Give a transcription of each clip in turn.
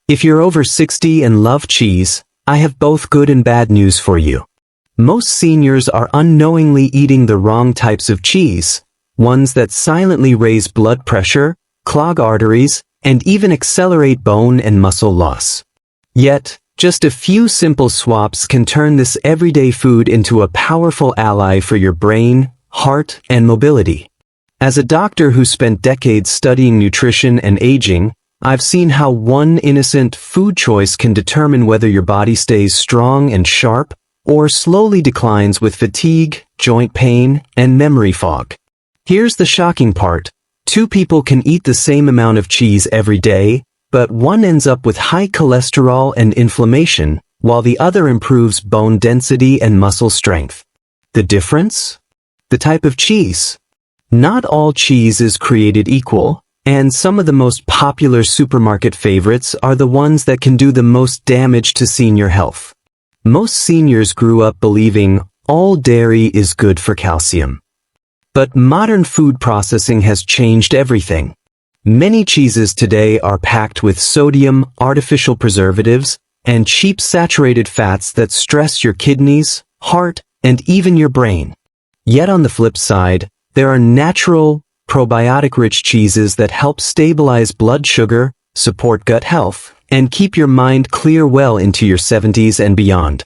If you're over 60 and love cheese, I have both good and bad news for you. Most seniors are unknowingly eating the wrong types of cheese, ones that silently raise blood pressure, clog arteries, and even accelerate bone and muscle loss. Yet, just a few simple swaps can turn this everyday food into a powerful ally for your brain, heart, and mobility. As a doctor who spent decades studying nutrition and aging, I've seen how one innocent food choice can determine whether your body stays strong and sharp or slowly declines with fatigue, joint pain, and memory fog. Here's the shocking part. Two people can eat the same amount of cheese every day, but one ends up with high cholesterol and inflammation, while the other improves bone density and muscle strength. The difference? The type of cheese. Not all cheese is created equal, and some of the most popular supermarket favorites are the ones that can do the most damage to senior health. Most seniors grew up believing all dairy is good for calcium. But modern food processing has changed everything. Many cheeses today are packed with sodium, artificial preservatives, and cheap saturated fats that stress your kidneys, heart, and even your brain. Yet on the flip side, there are natural, probiotic-rich cheeses that help stabilize blood sugar, support gut health, and keep your mind clear well into your 70s and beyond.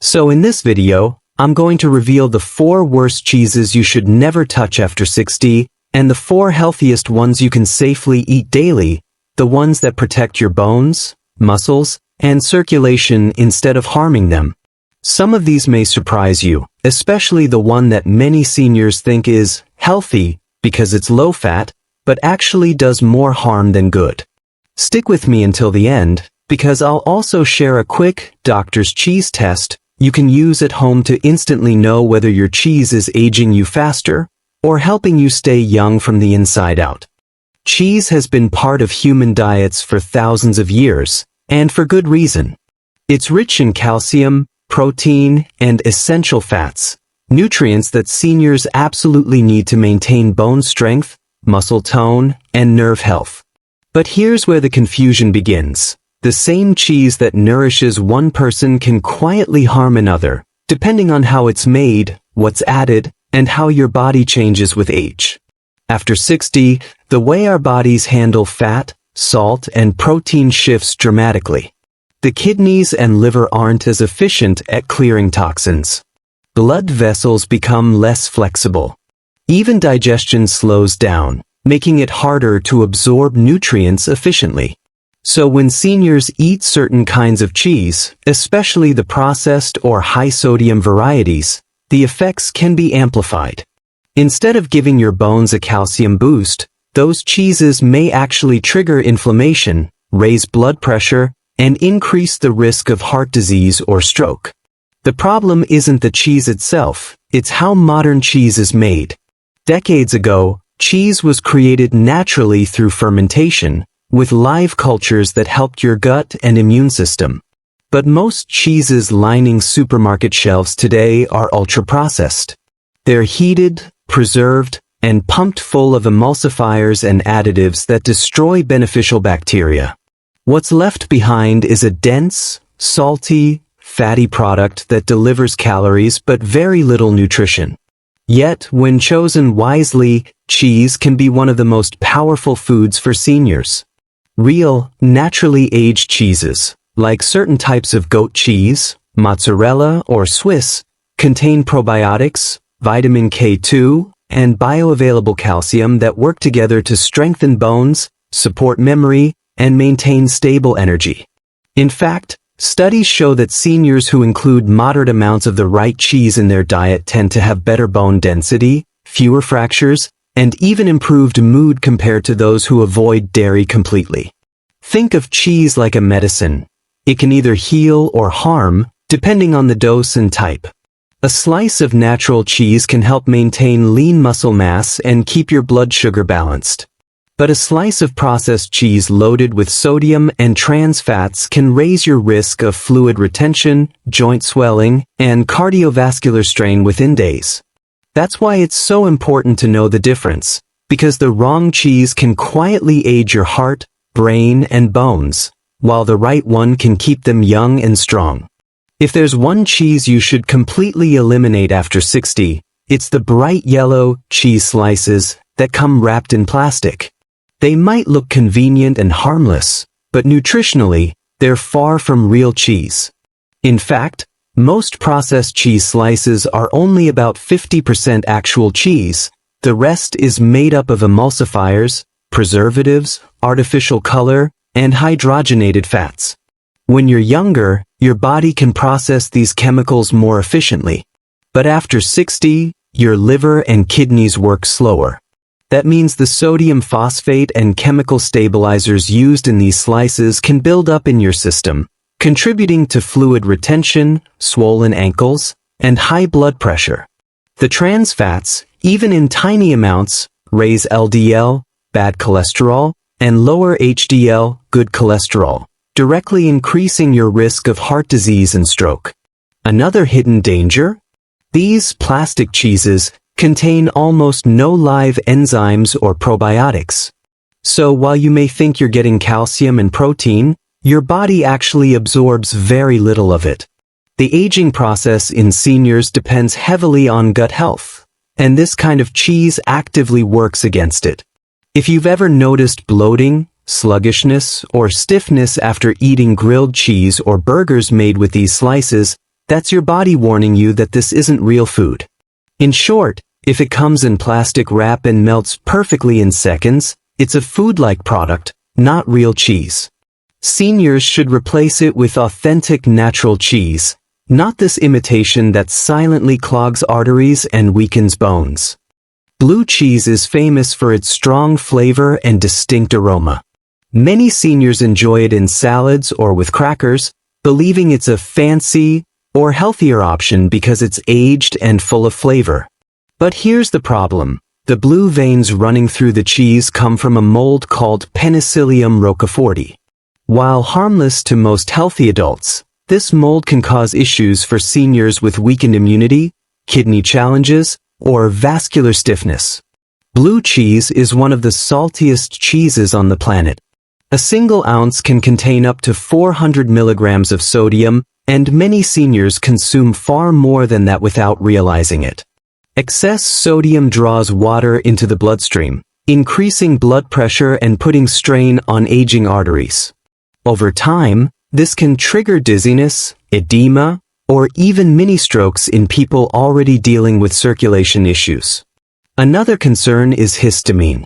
So in this video, I'm going to reveal the 4 worst cheeses you should never touch after 60, and the 4 healthiest ones you can safely eat daily, the ones that protect your bones, muscles, and circulation instead of harming them. Some of these may surprise you, especially the one that many seniors think is healthy because it's low-fat, but actually does more harm than good. Stick with me until the end, because I'll also share a quick doctor's cheese test you can use at home to instantly know whether your cheese is aging you faster or helping you stay young from the inside out. Cheese has been part of human diets for thousands of years, and for good reason. It's rich in calcium, protein, and essential fats, nutrients that seniors absolutely need to maintain bone strength, muscle tone, and nerve health. But here's where the confusion begins. The same cheese that nourishes one person can quietly harm another, depending on how it's made, what's added, and how your body changes with age. After 60, the way our bodies handle fat, salt, and protein shifts dramatically. The kidneys and liver aren't as efficient at clearing toxins. Blood vessels become less flexible. Even digestion slows down, making it harder to absorb nutrients efficiently. So when seniors eat certain kinds of cheese, especially the processed or high-sodium varieties, the effects can be amplified. Instead of giving your bones a calcium boost, those cheeses may actually trigger inflammation, raise blood pressure, and increase the risk of heart disease or stroke. The problem isn't the cheese itself, it's how modern cheese is made. Decades ago, cheese was created naturally through fermentation, with live cultures that helped your gut and immune system. But most cheeses lining supermarket shelves today are ultra-processed. They're heated, preserved, and pumped full of emulsifiers and additives that destroy beneficial bacteria. What's left behind is a dense, salty, fatty product that delivers calories but very little nutrition. Yet, when chosen wisely, cheese can be one of the most powerful foods for seniors. Real, naturally aged cheeses, like certain types of goat cheese, mozzarella, or Swiss, contain probiotics, vitamin K2, and bioavailable calcium that work together to strengthen bones, support memory, and maintain stable energy. In fact, studies show that seniors who include moderate amounts of the right cheese in their diet tend to have better bone density, fewer fractures, and even improved mood compared to those who avoid dairy completely. Think of cheese like a medicine. It can either heal or harm, depending on the dose and type. A slice of natural cheese can help maintain lean muscle mass and keep your blood sugar balanced. But a slice of processed cheese loaded with sodium and trans fats can raise your risk of fluid retention, joint swelling, and cardiovascular strain within days. That's why it's so important to know the difference, because the wrong cheese can quietly age your heart, brain, and bones, while the right one can keep them young and strong. If there's one cheese you should completely eliminate after 60, it's the bright yellow cheese slices that come wrapped in plastic. They might look convenient and harmless, but nutritionally, they're far from real cheese. In fact, most processed cheese slices are only about 50% actual cheese. The rest is made up of emulsifiers, preservatives, artificial color, and hydrogenated fats. When you're younger, your body can process these chemicals more efficiently. But after 60, your liver and kidneys work slower. That means the sodium phosphate and chemical stabilizers used in these slices can build up in your system, contributing to fluid retention, swollen ankles, and high blood pressure. The trans fats, even in tiny amounts, raise LDL, bad cholesterol, and lower HDL, good cholesterol, directly increasing your risk of heart disease and stroke. Another hidden danger? These plastic cheeses contain almost no live enzymes or probiotics. So while you may think you're getting calcium and protein, your body actually absorbs very little of it. The aging process in seniors depends heavily on gut health, and this kind of cheese actively works against it. If you've ever noticed bloating, sluggishness, or stiffness after eating grilled cheese or burgers made with these slices, that's your body warning you that this isn't real food. In short, if it comes in plastic wrap and melts perfectly in seconds, it's a food-like product, not real cheese. Seniors should replace it with authentic natural cheese, not this imitation that silently clogs arteries and weakens bones. Blue cheese is famous for its strong flavor and distinct aroma. Many seniors enjoy it in salads or with crackers, believing it's a fancy or healthier option because it's aged and full of flavor. But here's the problem. The blue veins running through the cheese come from a mold called Penicillium roqueforti. While harmless to most healthy adults, this mold can cause issues for seniors with weakened immunity, kidney challenges, or vascular stiffness. Blue cheese is one of the saltiest cheeses on the planet. A single ounce can contain up to 400 milligrams of sodium, and many seniors consume far more than that without realizing it. Excess sodium draws water into the bloodstream, increasing blood pressure and putting strain on aging arteries. Over time, this can trigger dizziness, edema, or even mini-strokes in people already dealing with circulation issues. Another concern is histamine.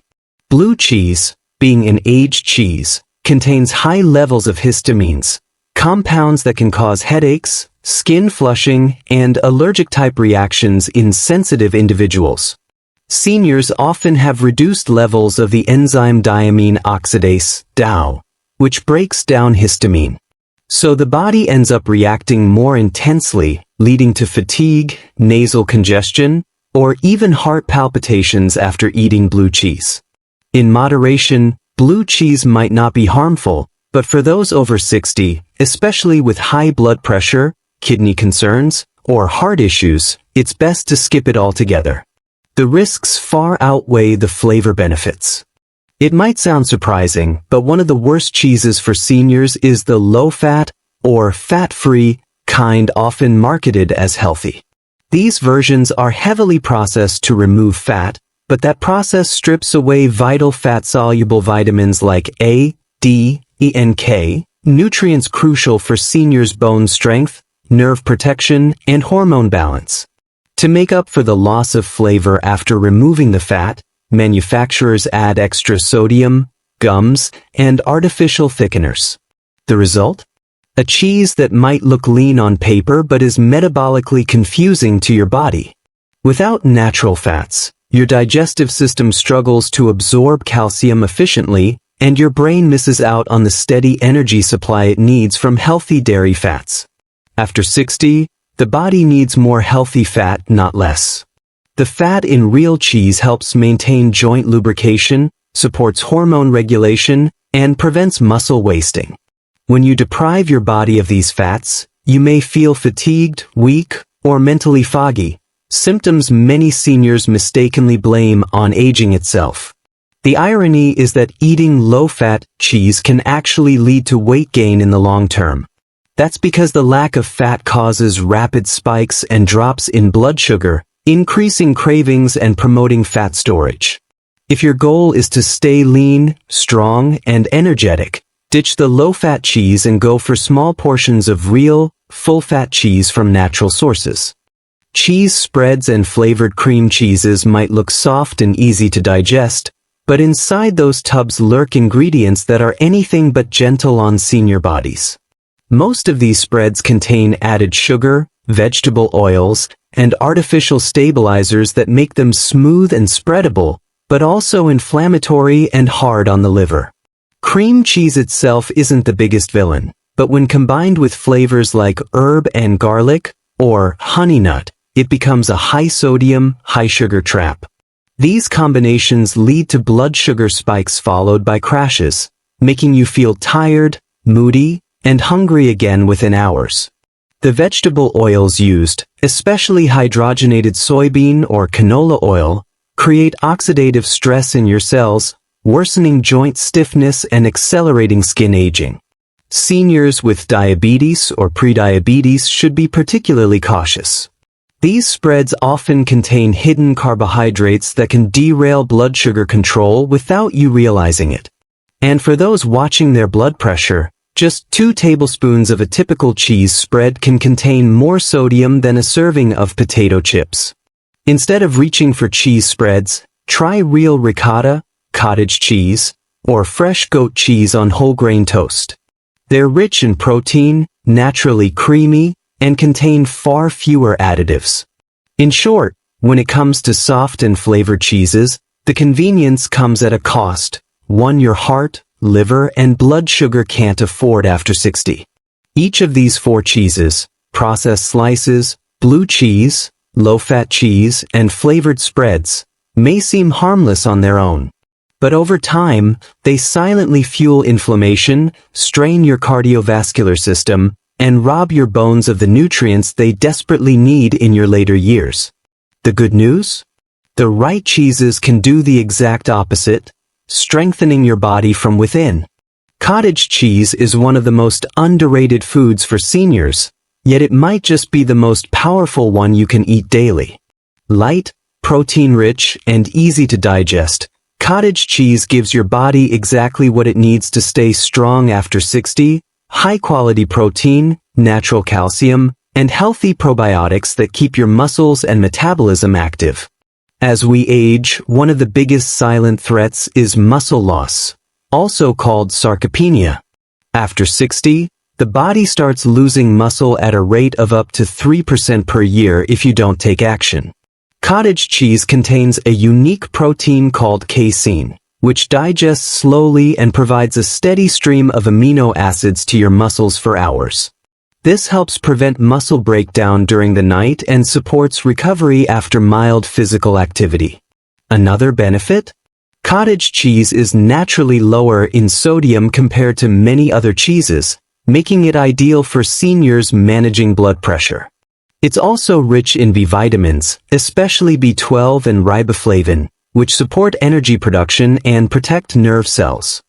Blue cheese, being an aged cheese, contains high levels of histamines, compounds that can cause headaches, skin flushing, and allergic-type reactions in sensitive individuals. Seniors often have reduced levels of the enzyme diamine oxidase, DAO, which breaks down histamine. So the body ends up reacting more intensely, leading to fatigue, nasal congestion, or even heart palpitations after eating blue cheese. In moderation, blue cheese might not be harmful, but for those over 60, especially with high blood pressure, kidney concerns, or heart issues, it's best to skip it altogether. The risks far outweigh the flavor benefits. It might sound surprising, but one of the worst cheeses for seniors is the low-fat, or fat-free, kind often marketed as healthy. These versions are heavily processed to remove fat, but that process strips away vital fat-soluble vitamins like A, D, E, and K, nutrients crucial for seniors' bone strength, nerve protection, and hormone balance. To make up for the loss of flavor after removing the fat, manufacturers add extra sodium, gums, and artificial thickeners. The result? A cheese that might look lean on paper but is metabolically confusing to your body. Without natural fats, your digestive system struggles to absorb calcium efficiently, and your brain misses out on the steady energy supply it needs from healthy dairy fats. After 60, the body needs more healthy fat, not less. The fat in real cheese helps maintain joint lubrication, supports hormone regulation, and prevents muscle wasting. When you deprive your body of these fats, you may feel fatigued, weak, or mentally foggy, symptoms many seniors mistakenly blame on aging itself. The irony is that eating low-fat cheese can actually lead to weight gain in the long term. That's because the lack of fat causes rapid spikes and drops in blood sugar, increasing cravings and promoting fat storage. If your goal is to stay lean, strong, and energetic, ditch the low-fat cheese and go for small portions of real, full-fat cheese from natural sources. Cheese spreads and flavored cream cheeses might look soft and easy to digest, but inside those tubs lurk ingredients that are anything but gentle on senior bodies. Most of these spreads contain added sugar, vegetable oils, and artificial stabilizers that make them smooth and spreadable, but also inflammatory and hard on the liver. Cream cheese itself isn't the biggest villain, but when combined with flavors like herb and garlic, or honey nut, it becomes a high-sodium, high-sugar trap. These combinations lead to blood sugar spikes followed by crashes, making you feel tired, moody, and hungry again within hours. The vegetable oils used, especially hydrogenated soybean or canola oil, create oxidative stress in your cells, worsening joint stiffness and accelerating skin aging. Seniors with diabetes or prediabetes should be particularly cautious. These spreads often contain hidden carbohydrates that can derail blood sugar control without you realizing it. And for those watching their blood pressure, just 2 tablespoons of a typical cheese spread can contain more sodium than a serving of potato chips. Instead of reaching for cheese spreads, try real ricotta, cottage cheese, or fresh goat cheese on whole grain toast. They're rich in protein, naturally creamy, and contain far fewer additives. In short, when it comes to soft and flavored cheeses, the convenience comes at a cost, one your heart, liver, and blood sugar can't afford after 60. Each of these 4 cheeses, processed slices, blue cheese, low-fat cheese, and flavored spreads, may seem harmless on their own. But over time, they silently fuel inflammation, strain your cardiovascular system, and rob your bones of the nutrients they desperately need in your later years. The good news? The right cheeses can do the exact opposite, strengthening your body from within. Cottage cheese is one of the most underrated foods for seniors, yet it might just be the most powerful one you can eat daily. Light, protein-rich, and easy to digest, cottage cheese gives your body exactly what it needs to stay strong after 60, high-quality protein, natural calcium, and healthy probiotics that keep your muscles and metabolism active. As we age, one of the biggest silent threats is muscle loss, also called sarcopenia. After 60, the body starts losing muscle at a rate of up to 3% per year if you don't take action. Cottage cheese contains a unique protein called casein, which digests slowly and provides a steady stream of amino acids to your muscles for hours. This helps prevent muscle breakdown during the night and supports recovery after mild physical activity. Another benefit? Cottage cheese is naturally lower in sodium compared to many other cheeses, making it ideal for seniors managing blood pressure. It's also rich in B vitamins, especially B12 and riboflavin, which support energy production and protect nerve cells.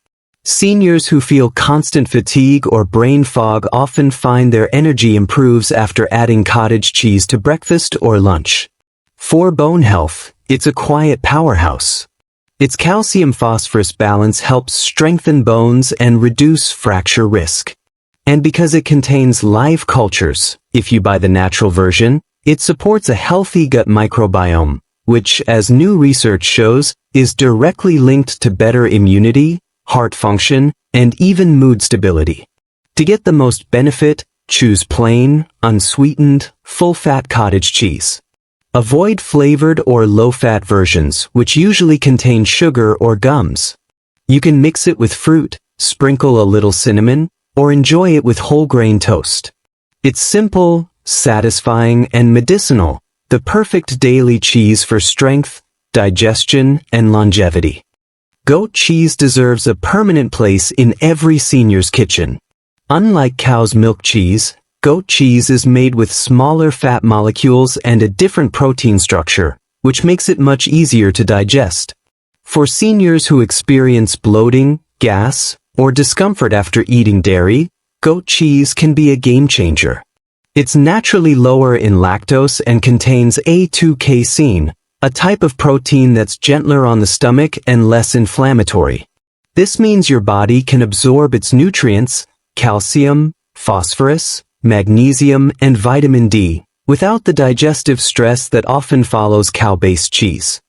Seniors who feel constant fatigue or brain fog often find their energy improves after adding cottage cheese to breakfast or lunch. For bone health, it's a quiet powerhouse. Its calcium-phosphorus balance helps strengthen bones and reduce fracture risk. And because it contains live cultures, if you buy the natural version, it supports a healthy gut microbiome, which, as new research shows, is directly linked to better immunity, heart function, and even mood stability. To get the most benefit, choose plain, unsweetened, full-fat cottage cheese. Avoid flavored or low-fat versions, which usually contain sugar or gums. You can mix it with fruit, sprinkle a little cinnamon, or enjoy it with whole grain toast. It's simple, satisfying, and medicinal, the perfect daily cheese for strength, digestion, and longevity. Goat cheese deserves a permanent place in every senior's kitchen. Unlike cow's milk cheese, goat cheese is made with smaller fat molecules and a different protein structure, which makes it much easier to digest. For seniors who experience bloating, gas, or discomfort after eating dairy, goat cheese can be a game changer. It's naturally lower in lactose and contains A2-casein, a type of protein that's gentler on the stomach and less inflammatory. This means your body can absorb its nutrients, calcium, phosphorus, magnesium, and vitamin D, without the digestive stress that often follows cow-based cheese.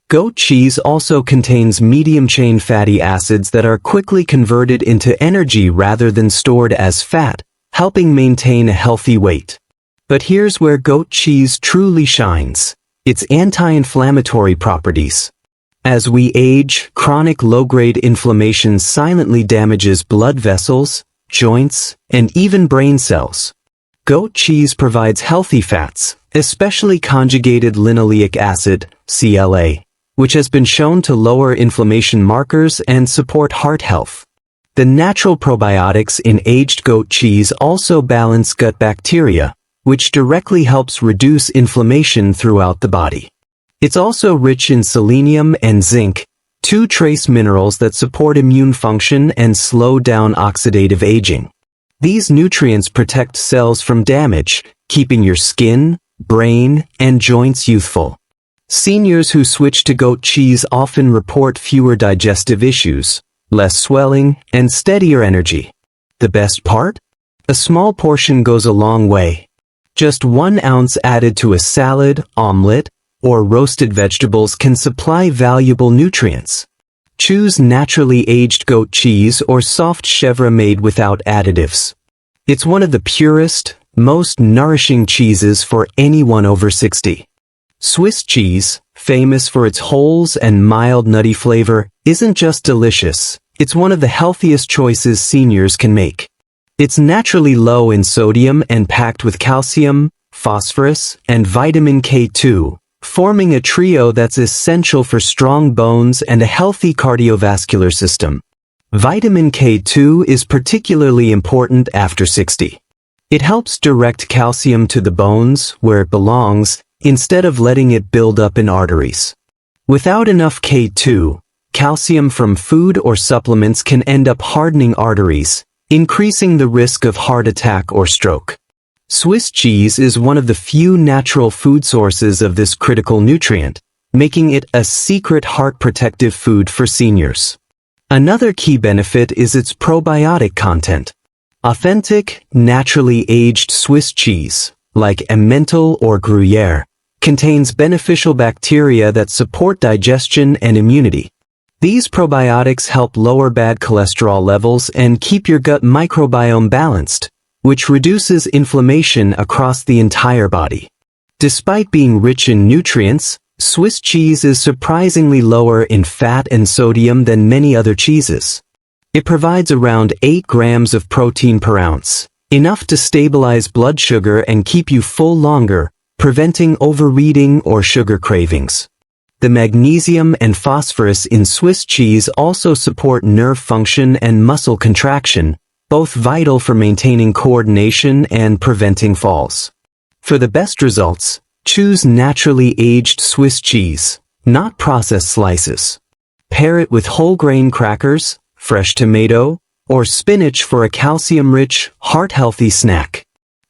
Goat cheese also contains medium-chain fatty acids that are quickly converted into energy rather than stored as fat, helping maintain a healthy weight. But here's where goat cheese truly shines: its anti-inflammatory properties. As we age, chronic low-grade inflammation silently damages blood vessels, joints, and even brain cells. Goat cheese provides healthy fats, especially conjugated linoleic acid, CLA, which has been shown to lower inflammation markers and support heart health. The natural probiotics in aged goat cheese also balance gut bacteria, which directly helps reduce inflammation throughout the body. It's also rich in selenium and zinc, two trace minerals that support immune function and slow down oxidative aging. These nutrients protect cells from damage, keeping your skin, brain, and joints youthful. Seniors who switch to goat cheese often report fewer digestive issues, less swelling, and steadier energy. The best part? A small portion goes a long way. Just 1 ounce added to a salad, omelet, or roasted vegetables can supply valuable nutrients. Choose naturally aged goat cheese or soft chèvre made without additives. It's one of the purest, most nourishing cheeses for anyone over 60. Swiss cheese, famous for its holes and mild nutty flavor, isn't just delicious, it's one of the healthiest choices seniors can make. It's naturally low in sodium and packed with calcium, phosphorus, and vitamin K2, forming a trio that's essential for strong bones and a healthy cardiovascular system. Vitamin K2 is particularly important after 60. It helps direct calcium to the bones, where it belongs, instead of letting it build up in arteries. Without enough K2, calcium from food or supplements can end up hardening arteries, increasing the risk of heart attack or stroke. Swiss cheese is one of the few natural food sources of this critical nutrient, making it a secret heart protective food for seniors. Another key benefit is its probiotic content. Authentic, naturally aged Swiss cheese, like Emmental or Gruyere, contains beneficial bacteria that support digestion and immunity. These probiotics help lower bad cholesterol levels and keep your gut microbiome balanced, which reduces inflammation across the entire body. Despite being rich in nutrients, Swiss cheese is surprisingly lower in fat and sodium than many other cheeses. It provides around 8 grams of protein per ounce, enough to stabilize blood sugar and keep you full longer, preventing overeating or sugar cravings. The magnesium and phosphorus in Swiss cheese also support nerve function and muscle contraction, both vital for maintaining coordination and preventing falls. For the best results, choose naturally aged Swiss cheese, not processed slices. Pair it with whole grain crackers, fresh tomato, or spinach for a calcium-rich, heart-healthy snack.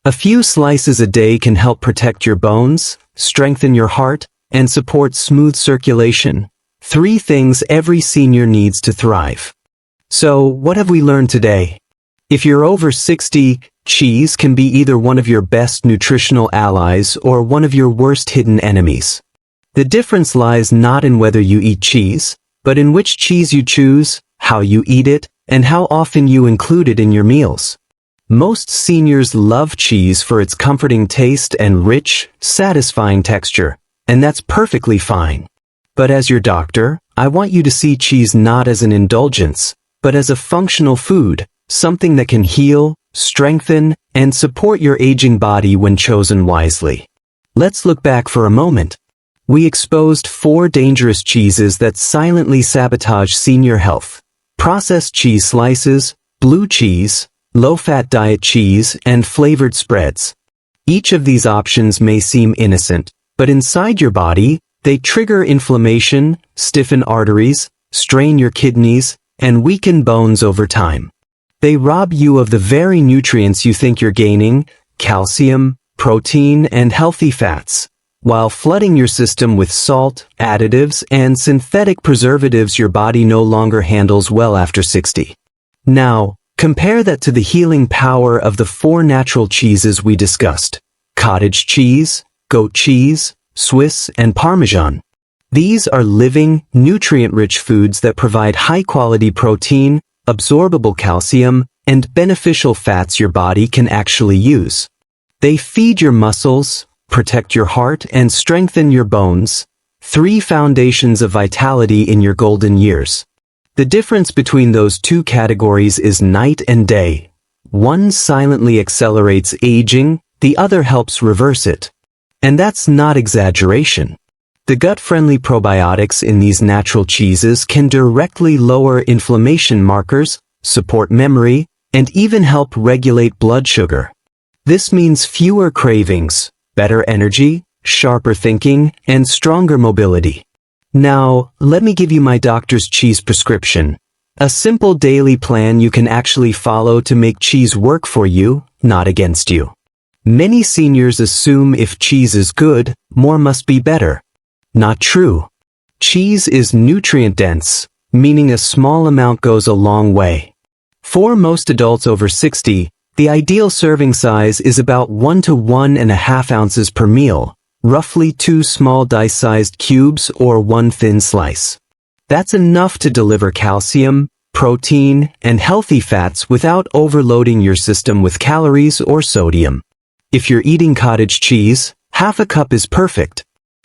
A few slices a day can help protect your bones, strengthen your heart, and support smooth circulation. 3 things every senior needs to thrive. So, what have we learned today? If you're over 60, cheese can be either one of your best nutritional allies or one of your worst hidden enemies. The difference lies not in whether you eat cheese, but in which cheese you choose, how you eat it, and how often you include it in your meals. Most seniors love cheese for its comforting taste and rich, satisfying texture, and that's perfectly fine. But as your doctor, I want you to see cheese not as an indulgence, but as a functional food, something that can heal, strengthen, and support your aging body when chosen wisely. Let's look back for a moment. We exposed 4 dangerous cheeses that silently sabotage senior health: processed cheese slices, blue cheese, low-fat diet cheese, and flavored spreads. Each of these options may seem innocent, but inside your body, they trigger inflammation, stiffen arteries, strain your kidneys, and weaken bones over time. They rob you of the very nutrients you think you're gaining, calcium, protein, and healthy fats, while flooding your system with salt, additives, and synthetic preservatives your body no longer handles well after 60. Now, compare that to the healing power of the 4 natural cheeses we discussed: cottage cheese, goat cheese, Swiss, and Parmesan. These are living, nutrient-rich foods that provide high-quality protein, absorbable calcium, and beneficial fats your body can actually use. They feed your muscles, protect your heart, and strengthen your bones, 3 foundations of vitality in your golden years. The difference between those 2 categories is night and day. One silently accelerates aging, the other helps reverse it. And that's not exaggeration. The gut-friendly probiotics in these natural cheeses can directly lower inflammation markers, support memory, and even help regulate blood sugar. This means fewer cravings, better energy, sharper thinking, and stronger mobility. Now, let me give you my doctor's cheese prescription. A simple daily plan you can actually follow to make cheese work for you, not against you. Many seniors assume if cheese is good, more must be better. Not true. Cheese is nutrient-dense, meaning a small amount goes a long way. For most adults over 60, the ideal serving size is about 1 to 1.5 ounces per meal, roughly 2 small dice-sized cubes or 1 thin slice. That's enough to deliver calcium, protein, and healthy fats without overloading your system with calories or sodium. If you're eating cottage cheese, half a cup is perfect.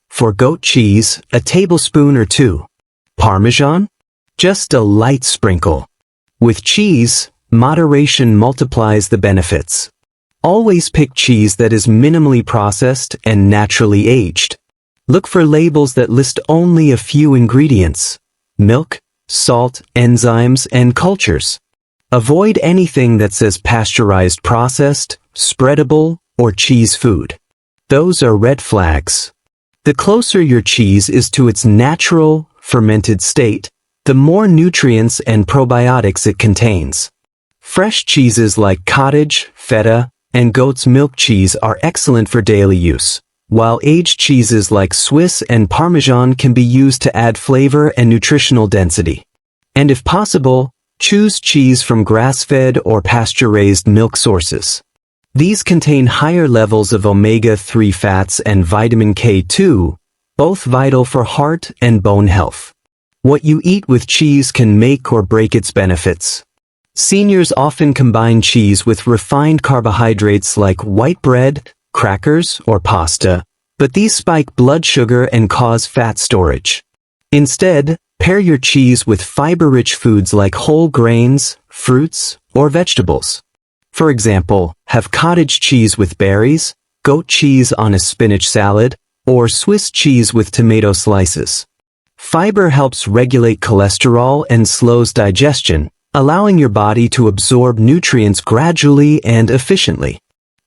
For goat cheese, a tablespoon or 2. Parmesan? Just a light sprinkle. With cheese, moderation multiplies the benefits. Always pick cheese that is minimally processed and naturally aged. Look for labels that list only a few ingredients: milk, salt, enzymes, and cultures. Avoid anything that says pasteurized processed, spreadable, or cheese food. Those are red flags. The closer your cheese is to its natural, fermented state, the more nutrients and probiotics it contains. Fresh cheeses like cottage, feta, and goat's milk cheese are excellent for daily use, while aged cheeses like Swiss and Parmesan can be used to add flavor and nutritional density. And if possible, choose cheese from grass-fed or pasture-raised milk sources. These contain higher levels of omega-3 fats and vitamin K2, both vital for heart and bone health. What you eat with cheese can make or break its benefits. Seniors often combine cheese with refined carbohydrates like white bread, crackers, or pasta, but these spike blood sugar and cause fat storage. Instead, pair your cheese with fiber-rich foods like whole grains, fruits, or vegetables. For example, have cottage cheese with berries, goat cheese on a spinach salad, or Swiss cheese with tomato slices. Fiber helps regulate cholesterol and slows digestion, allowing your body to absorb nutrients gradually and efficiently.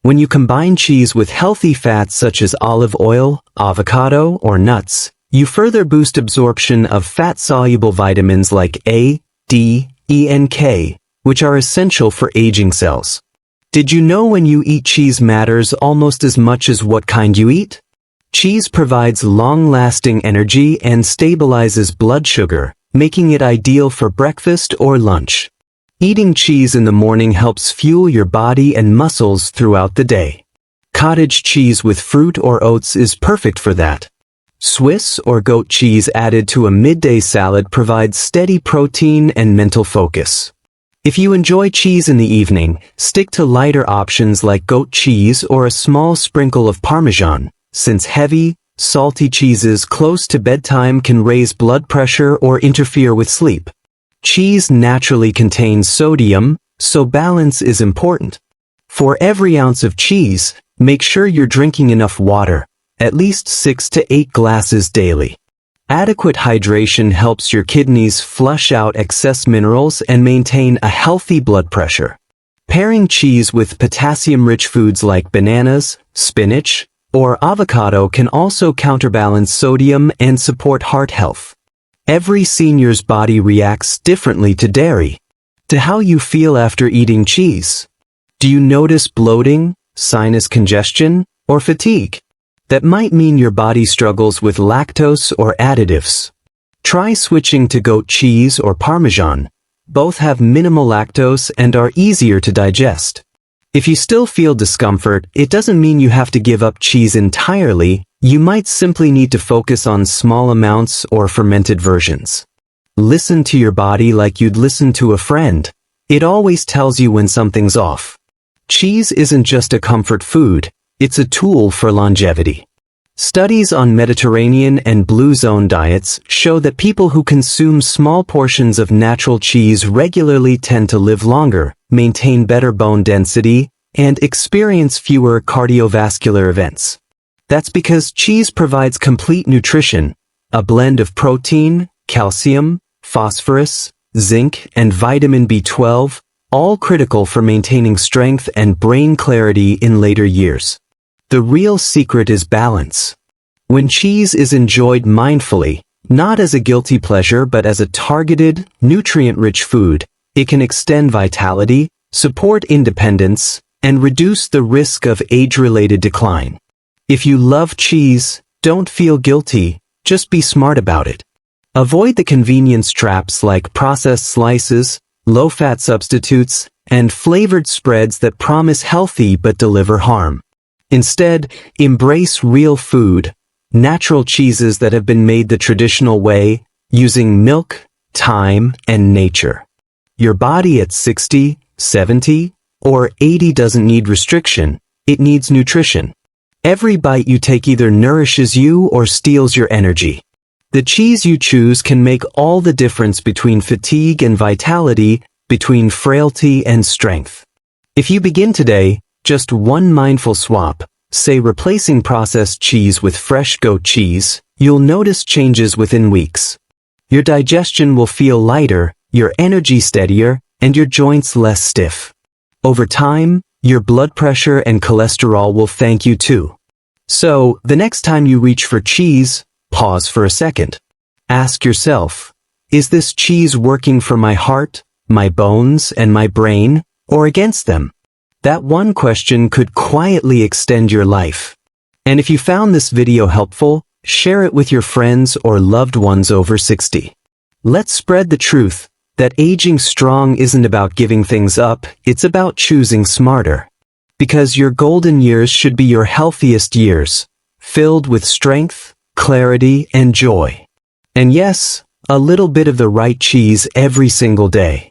When you combine cheese with healthy fats such as olive oil, avocado, or nuts, you further boost absorption of fat-soluble vitamins like A, D, E, and K, which are essential for aging cells. Did you know when you eat cheese matters almost as much as what kind you eat? Cheese provides long-lasting energy and stabilizes blood sugar, making it ideal for breakfast or lunch. Eating cheese in the morning helps fuel your body and muscles throughout the day. Cottage cheese with fruit or oats is perfect for that. Swiss or goat cheese added to a midday salad provides steady protein and mental focus. If you enjoy cheese in the evening, stick to lighter options like goat cheese or a small sprinkle of Parmesan, since heavy, salty cheeses close to bedtime can raise blood pressure or interfere with sleep. Cheese naturally contains sodium, so balance is important. For every ounce of cheese, make sure you're drinking enough water, at least 6 to 8 glasses daily. Adequate hydration helps your kidneys flush out excess minerals and maintain a healthy blood pressure. Pairing cheese with potassium-rich foods like bananas, spinach, or avocado can also counterbalance sodium and support heart health. Every senior's body reacts differently to dairy. To how you feel after eating cheese. Do you notice bloating, sinus congestion, or fatigue? That might mean your body struggles with lactose or additives. Try switching to goat cheese or Parmesan. Both have minimal lactose and are easier to digest. If you still feel discomfort, it doesn't mean you have to give up cheese entirely. You might simply need to focus on small amounts or fermented versions. Listen to your body like you'd listen to a friend. It always tells you when something's off. Cheese isn't just a comfort food, it's a tool for longevity. Studies on Mediterranean and Blue Zone diets show that people who consume small portions of natural cheese regularly tend to live longer, maintain better bone density, and experience fewer cardiovascular events. That's because cheese provides complete nutrition, a blend of protein, calcium, phosphorus, zinc, and vitamin B12, all critical for maintaining strength and brain clarity in later years. The real secret is balance. When cheese is enjoyed mindfully, not as a guilty pleasure but as a targeted, nutrient-rich food, it can extend vitality, support independence, and reduce the risk of age-related decline. If you love cheese, don't feel guilty, just be smart about it. Avoid the convenience traps like processed slices, low-fat substitutes, and flavored spreads that promise healthy but deliver harm. Instead, embrace real food, natural cheeses that have been made the traditional way, using milk, thyme, and nature. Your body at 60, 70, or 80 doesn't need restriction, it needs nutrition. Every bite you take either nourishes you or steals your energy. The cheese you choose can make all the difference between fatigue and vitality, between frailty and strength. If you begin today, just one mindful swap, say replacing processed cheese with fresh goat cheese, you'll notice changes within weeks. Your digestion will feel lighter, your energy steadier, and your joints less stiff. Over time, your blood pressure and cholesterol will thank you too. So, the next time you reach for cheese, pause for a second. Ask yourself, is this cheese working for my heart, my bones, and my brain, or against them? That one question could quietly extend your life. And if you found this video helpful, share it with your friends or loved ones over 60. Let's spread the truth that aging strong isn't about giving things up, it's about choosing smarter. Because your golden years should be your healthiest years, filled with strength, clarity, and joy. And yes, a little bit of the right cheese every single day.